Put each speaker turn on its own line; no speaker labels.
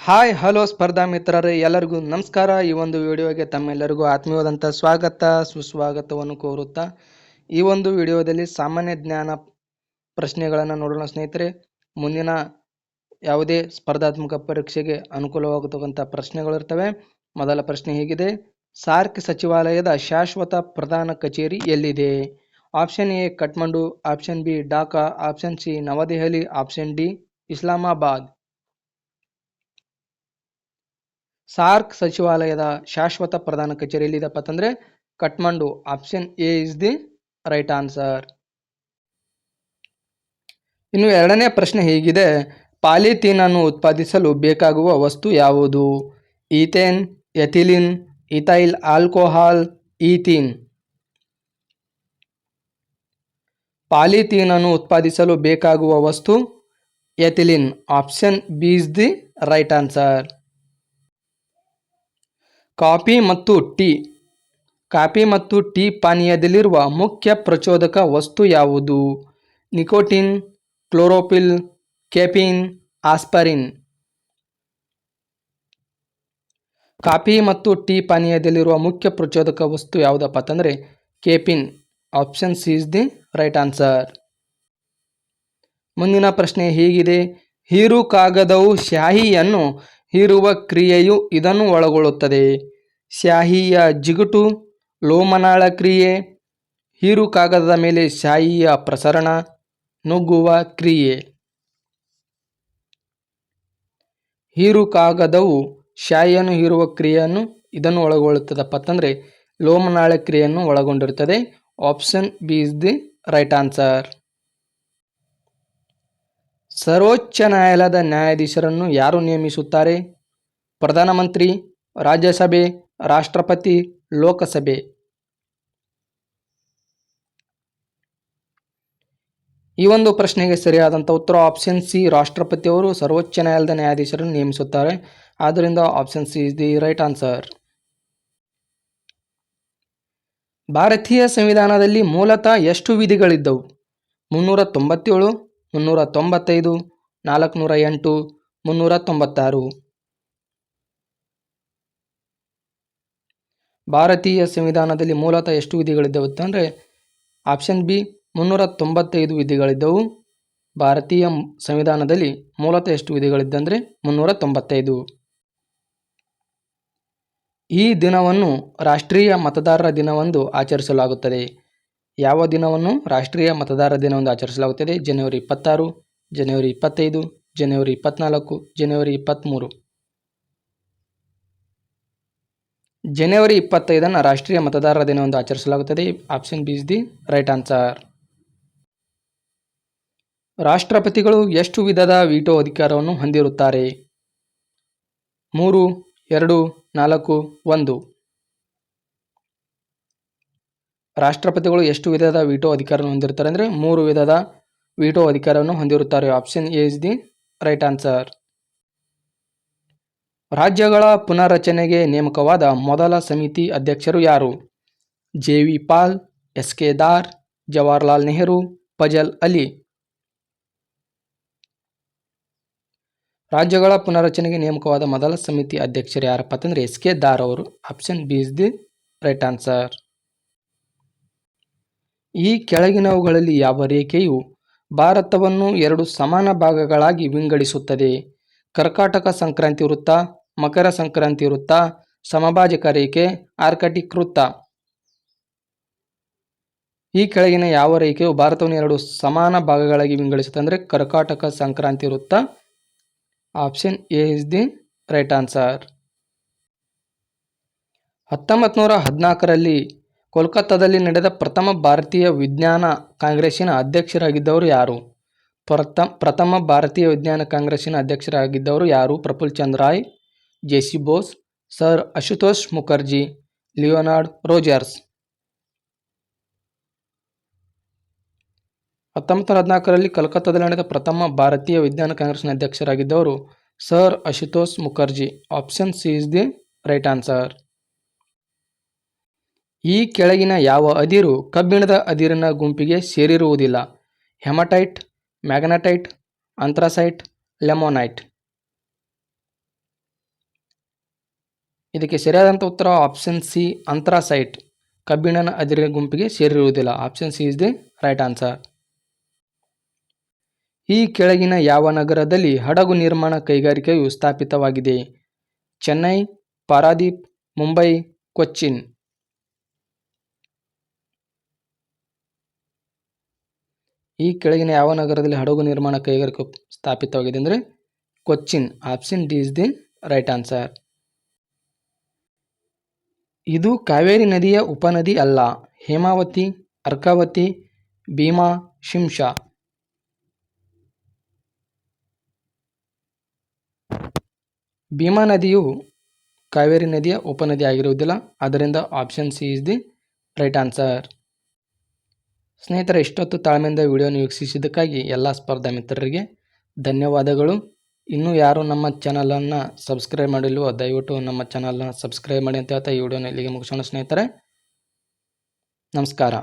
Hi hello ಸ್ಪರ್ಧಾ ಮಿತ್ರರೇ, ಎಲ್ಲರಿಗೂ ನಮಸ್ಕಾರ. ಈ ಒಂದು ವಿಡಿಯೋಗೆ ತಮ್ಮೆಲ್ಲರಿಗೂ ಆತ್ಮೀಯವಾದಂಥ ಸ್ವಾಗತ ಸುಸ್ವಾಗತವನ್ನು ಕೋರುತ್ತಾ ಈ ಒಂದು ವಿಡಿಯೋದಲ್ಲಿ ಸಾಮಾನ್ಯ ಜ್ಞಾನ ಪ್ರಶ್ನೆಗಳನ್ನು ನೋಡೋಣ ಸ್ನೇಹಿತರೆ. ಮುಂದಿನ ಯಾವುದೇ ಸ್ಪರ್ಧಾತ್ಮಕ ಪರೀಕ್ಷೆಗೆ ಅನುಕೂಲವಾಗತಕ್ಕಂಥ ಪ್ರಶ್ನೆಗಳಿರ್ತವೆ. ಮೊದಲ ಪ್ರಶ್ನೆ ಹೀಗಿದೆ: ಸಾರ್ಕ್ ಸಚಿವಾಲಯದ ಶಾಶ್ವತ ಪ್ರಧಾನ ಕಚೇರಿ ಎಲ್ಲಿದೆ? Option A Kathmandu, option B Dhaka, option C New Delhi, option D Islamabad. SAARC ಸಚಿವಾಲಯದ ಶಾಶ್ವತ ಪ್ರಧಾನ ಕಚೇರಿ ಎಲ್ಲಿದೆಪ್ಪ ಅಂತಂದ್ರೆ Kathmandu. Option A is the right answer. ಇನ್ನು ಎರಡನೇ ಪ್ರಶ್ನೆ ಹೀಗಿದೆ: ಪಾಲಿಥೀನ್ ಅನ್ನು ಉತ್ಪಾದಿಸಲು ಬೇಕಾಗುವ ವಸ್ತು ಯಾವುದು? Ethane, ethylene, ethyl alcohol, ethene. Polythene ಅನ್ನು ಉತ್ಪಾದಿಸಲು ಬೇಕಾಗುವ ವಸ್ತು ethylene. Option B is the right answer. Coffee ಮತ್ತು ಟೀ ಪಾನೀಯದಲ್ಲಿರುವ ಮುಖ್ಯ ಪ್ರಚೋದಕ ವಸ್ತು ಯಾವುದು? Nicotine, chlorophyll, caffeine, aspirin. Coffee ಮತ್ತು ಟೀ ಪಾನೀಯದಲ್ಲಿರುವ ಮುಖ್ಯ ಪ್ರಚೋದಕ ವಸ್ತು ಯಾವುದಪ್ಪ ಅಂತಂದ್ರೆ caffeine. Option C is the right answer. ಮುಂದಿನ ಪ್ರಶ್ನೆ ಹೀಗಿದೆ: ಹೀರು ಕಾಗದವು ಸ್ಯಾಹಿಯನ್ನು ಹೀರುವ ಕ್ರಿಯೆಯು ಇದನ್ನು ಒಳಗೊಳ್ಳುತ್ತದೆ. ಸ್ಯಾಹಿಯ ಜಿಗುಟು, ಲೋಮನಾಳ ಕ್ರಿಯೆ, ಹೀರು ಕಾಗದದ ಮೇಲೆ ಸ್ಯಾಹಿಯ ಪ್ರಸರಣ, ನುಗ್ಗುವ ಕ್ರಿಯೆ. ಹೀರು ಕಾಗದವು ಸ್ಯಾಹಿಯನ್ನು ಹೀರುವ ಕ್ರಿಯೆಯನ್ನು ಇದನ್ನು ಒಳಗೊಳ್ಳುತ್ತದಪ್ಪ ಅಂತಂದ್ರೆ ಲೋಮನಾಳ ಕ್ರಿಯೆಯನ್ನು ಒಳಗೊಂಡಿರುತ್ತದೆ. Option B is the right answer. ಸರ್ವೋಚ್ಚ ನ್ಯಾಯಾಲಯದ ನ್ಯಾಯಾಧೀಶರನ್ನು ಯಾರು ನೇಮಿಸುತ್ತಾರೆ? ಪ್ರಧಾನಮಂತ್ರಿ, ರಾಜ್ಯಸಭೆ, ರಾಷ್ಟ್ರಪತಿ, ಲೋಕಸಭೆ. ಈ ಒಂದು ಪ್ರಶ್ನೆಗೆ ಸರಿಯಾದಂಥ ಉತ್ತರ ಆಪ್ಷನ್ ಸಿ. ರಾಷ್ಟ್ರಪತಿಯವರು ಸರ್ವೋಚ್ಚ ನ್ಯಾಯಾಲಯದ ನ್ಯಾಯಾಧೀಶರನ್ನು ನೇಮಿಸುತ್ತಾರೆ. ಆದ್ದರಿಂದ option C is the right answer. ಭಾರತೀಯ ಸಂವಿಧಾನದಲ್ಲಿ ಮೂಲತಃ ಎಷ್ಟು ವಿಧಿಗಳಿದ್ದವು? 397, 395, 408, 396. ಭಾರತೀಯ ಸಂವಿಧಾನದಲ್ಲಿ ಮೂಲತಃ ಎಷ್ಟು ವಿಧಿಗಳಿದ್ದವು ಅಂತಂದರೆ ಆಪ್ಷನ್ ಬಿ 395 ವಿಧಿಗಳಿದ್ದವು. ಭಾರತೀಯ ಸಂವಿಧಾನದಲ್ಲಿ ಮೂಲತಃ ಎಷ್ಟು ವಿಧಿಗಳಿದ್ದಂದರೆ 395. ಈ ದಿನವನ್ನು ರಾಷ್ಟ್ರೀಯ ಮತದಾರರ ದಿನವೆಂದು ಆಚರಿಸಲಾಗುತ್ತದೆ. ಯಾವ ದಿನವನ್ನು ರಾಷ್ಟ್ರೀಯ ಮತದಾರರ ದಿನವೆಂದು ಆಚರಿಸಲಾಗುತ್ತದೆ? ಜನವರಿ 26, ಜನವರಿ 25, ಜನವರಿ 24, ಜನವರಿ 23. ಜನವರಿ 25 ರಾಷ್ಟ್ರೀಯ ಮತದಾರರ ದಿನವೆಂದು ಆಚರಿಸಲಾಗುತ್ತದೆ. Option B is the right answer. ರಾಷ್ಟ್ರಪತಿಗಳು ಎಷ್ಟು ವಿಧದ ವೀಟೋ ಅಧಿಕಾರವನ್ನು ಹೊಂದಿರುತ್ತಾರೆ? 3, 2, 4, 1. ರಾಷ್ಟ್ರಪತಿಗಳು ಎಷ್ಟು ವಿಧದ ವೀಟೋ ಅಧಿಕಾರವನ್ನು ಹೊಂದಿರುತ್ತಾರೆ ಅಂದರೆ 3 ವಿಧದ ವೀಟೋ ಅಧಿಕಾರವನ್ನು ಹೊಂದಿರುತ್ತಾರೆ. Option A is the right answer. ರಾಜ್ಯಗಳ ಪುನರ್ರಚನೆಗೆ ನೇಮಕವಾದ ಮೊದಲ ಸಮಿತಿ ಅಧ್ಯಕ್ಷರು ಯಾರು? ಜೆ.ವಿ. ಪಾಲ್, ಎಸ್.ಕೆ. ದಾರ್, ಜವಾಹರ್ಲಾಲ್ ನೆಹರು, ಫಜಲ್ ಅಲಿ. ರಾಜ್ಯಗಳ ಪುನರ್ರಚನೆಗೆ ನೇಮಕವಾದ ಮೊದಲ ಸಮಿತಿ ಅಧ್ಯಕ್ಷರು ಯಾರಪ್ಪ ಅಂತಂದ್ರೆ ಎಸ್.ಕೆ. ದಾರ್ ಅವರು. Option B is the right answer. ಈ ಕೆಳಗಿನವುಗಳಲ್ಲಿ ಯಾವ ರೇಖೆಯು ಭಾರತವನ್ನು 2 ಸಮಾನ ಭಾಗಗಳಾಗಿ ವಿಂಗಡಿಸುತ್ತದೆ? ಕರ್ಕಾಟಕ ಸಂಕ್ರಾಂತಿ ವೃತ್ತ, ಮಕರ ಸಂಕ್ರಾಂತಿ ವೃತ್ತ, ಸಮಭಾಜಕ ರೇಖೆ, ಆರ್ಕಟಿಕ್ ವೃತ್ತ. ಈ ಕೆಳಗಿನ ಯಾವ ರೇಖೆಯು ಭಾರತವನ್ನು 2 ಸಮಾನ ಭಾಗಗಳಾಗಿ ವಿಂಗಡಿಸುತ್ತದೆ ಅಂದರೆ ಕರ್ಕಾಟಕ ಸಂಕ್ರಾಂತಿ ವೃತ್ತ. Option A is the right answer. 1914ರಲ್ಲಿ ಕೋಲ್ಕತ್ತಾದಲ್ಲಿ ನಡೆದ ಪ್ರಥಮ ಭಾರತೀಯ ವಿಜ್ಞಾನ ಕಾಂಗ್ರೆಸ್ಸಿನ ಅಧ್ಯಕ್ಷರಾಗಿದ್ದವರು ಯಾರು? ಪ್ರಥಮ ಭಾರತೀಯ ವಿಜ್ಞಾನ ಕಾಂಗ್ರೆಸ್ಸಿನ ಅಧ್ಯಕ್ಷರಾಗಿದ್ದವರು ಯಾರು? Prafulla Chandra Ray, J C. Bose, sir Ashutosh Mukherjee, Leonard Rogers. 1914ರಲ್ಲಿ ಕಲ್ಕತ್ತಾದಲ್ಲಿ ನಡೆದ ಪ್ರಥಮ ಭಾರತೀಯ ವಿಜ್ಞಾನ ಕಾಂಗ್ರೆಸ್ನ ಅಧ್ಯಕ್ಷರಾಗಿದ್ದವರು sir Ashutosh Mukherjee. Option C is the right answer. ಈ ಕೆಳಗಿನ ಯಾವ ಅದಿರು ಕಬ್ಬಿಣದ ಅದಿರಿನ ಗುಂಪಿಗೆ ಸೇರಿರುವುದಿಲ್ಲ? Haematite, magnetite, ಅಂಥ್ರಾಸೈಟ್, ಲೆಮೊನೈಟ್. ಇದಕ್ಕೆ ಸರಿಯಾದಂಥ ಉತ್ತರ ಆಪ್ಷನ್ ಸಿ ಅಂಥ್ರಾಸೈಟ್ ಕಬ್ಬಿಣನ ಅದಿರಿನ ಗುಂಪಿಗೆ ಸೇರಿರುವುದಿಲ್ಲ. Option C is the right answer. ಈ ಕೆಳಗಿನ ಯಾವ ನಗರದಲ್ಲಿ ಹಡಗು ನಿರ್ಮಾಣ ಕೈಗಾರಿಕೆಯು ಸ್ಥಾಪಿತವಾಗಿದೆ? ಚೆನ್ನೈ, ಪಾರಾದೀಪ್, ಮುಂಬೈ, ಕೊಚ್ಚಿನ್. ಈ ಕೆಳಗಿನ ಯಾವ ನಗರದಲ್ಲಿ ಹಡಗು ನಿರ್ಮಾಣ ಕೈಗಾರಿಕೆ ಸ್ಥಾಪಿತವಾಗಿದೆ ಅಂದರೆ Cochin. Option D is the right answer. ಇದು ಕಾವೇರಿ ನದಿಯ ಉಪನದಿ ಅಲ್ಲ. ಹೇಮಾವತಿ, ಅರ್ಕಾವತಿ, ಭೀಮಾ, ಶಿಂಷಾ. ಭೀಮಾ ನದಿಯು ಕಾವೇರಿ ನದಿಯ ಉಪನದಿ ಆಗಿರುವುದಿಲ್ಲ. ಆದ್ದರಿಂದ option C is the right answer. ಸ್ನೇಹಿತರೆ, ಇಷ್ಟೊತ್ತು ತಾಳ್ಮೆಯಿಂದ ವಿಡಿಯೋನ ವೀಕ್ಷಿಸಿದ್ದಕ್ಕಾಗಿ ಎಲ್ಲ ಸ್ಪರ್ಧಾ ಮಿತ್ರರಿಗೆ ಧನ್ಯವಾದಗಳು. ಇನ್ನೂ ಯಾರು ನಮ್ಮ ಚಾನಲನ್ನು ಸಬ್ಸ್ಕ್ರೈಬ್ ಮಾಡಿಲ್ವೋ ದಯವಿಟ್ಟು ನಮ್ಮ ಚಾನಲನ್ನು ಸಬ್ಸ್ಕ್ರೈಬ್ ಮಾಡಿ ಅಂತ ಹೇಳ್ತಾ ಈ ವಿಡಿಯೋನ ಇಲ್ಲಿಗೆ ಮುಗಿಸೋಣ ಸ್ನೇಹಿತರೆ. ನಮಸ್ಕಾರ.